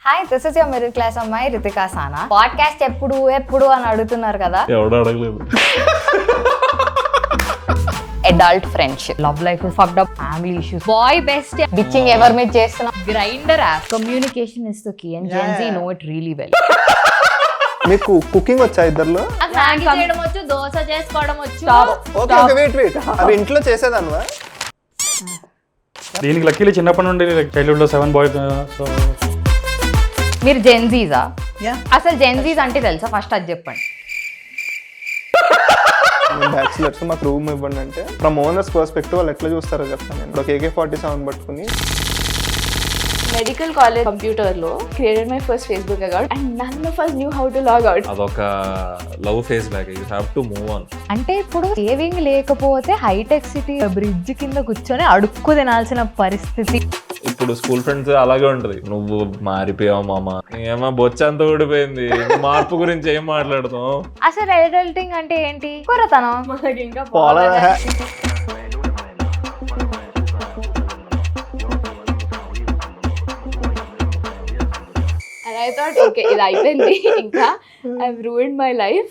Hi, this is your middle class అమ్మాయి రితికా సానా. Podcast ఎప్పుడు అని అడుగుతున్నారు కదా. ఎవడో అడగలేదు. Adult friendship, love life fucked up, family issues, boy best, bitching ఎవరి మీద చేస్తున్నా, Grindr app, communication is the key and Gen Z know it really well. మీకు కుకింగ్ వచ్చా ఇద్దర్లో? మ్యాగీ చేయడం వచ్చు, దోశ చేసుకోవడం వచ్చు. వెయిట్ అవి ఇంట్లో చేసేదాన్వా? దీనికి లక్కీలీ చిన్నప్పటి నుండి చైల్డ్హుడ్ లో 7 బాయ్స్. మీరు జెన్జీజా? అసలు జెన్జీస్ అంటే తెలుసా? ఫస్ట్ అది చెప్పండి. బ్యాచిలర్స్ మాకు రూమ్ ఇవ్వండి అంటే ఫ్రమ్ ఓనర్స్ పర్స్పెక్టివ్ వాళ్ళు ఎట్లా చూస్తారో చెప్తాను నేను. ఒక AK-47 పట్టుకుని మెడికల్ కాలేజ్ కంప్యూటర్ లో created my first Facebook account and none of us knew how to log out. అదొక love face back. You have to move on. అంటే ఇప్పుడు సేవింగ్ లేకపోతే హైటెక్ సిటీ బ్రిడ్జ్ కింద కూర్చొని అడుక్కు తినాల్సిన పరిస్థితి. ఇప్పుడు స్కూల్ ఫ్రెండ్స్ అలాగే ఉంటది. నువ్వు మారిపోయావు మామ, ఏమో బొచ్చంతా ఊడిపోయింది, మార్పు గురించి ఏం మాట్లాడుతావు? అసలు అడల్టింగ్ అంటే ఏంటి? కొరతనం. మనకి ఇంకా and I thought okay ఇది అయిపోయింది, ఇంకా I've ruined my life.